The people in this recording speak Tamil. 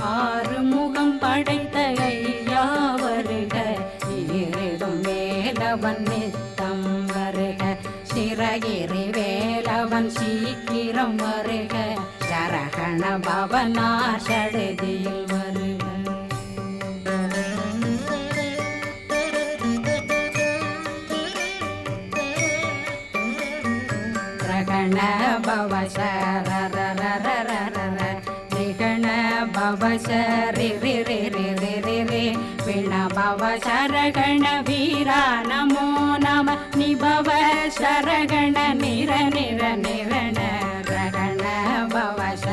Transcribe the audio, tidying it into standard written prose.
ஆறு முகம் படைத்த ஐயா வருக, ஈரிடும் வேலவன் நித்தம் வருக, சிறகிரி வேலவன் சீக்கிரம் வருக, சரகண பவனார் சடுதியில் வருக. ரகண பவசரரரரரர ரிகண பவசரி ரி ரி ரி ரி ரி ரி விண பவசரகண வீரா நமோ நம நிபவ சரகண நிர நிர நிரண ரகண பவச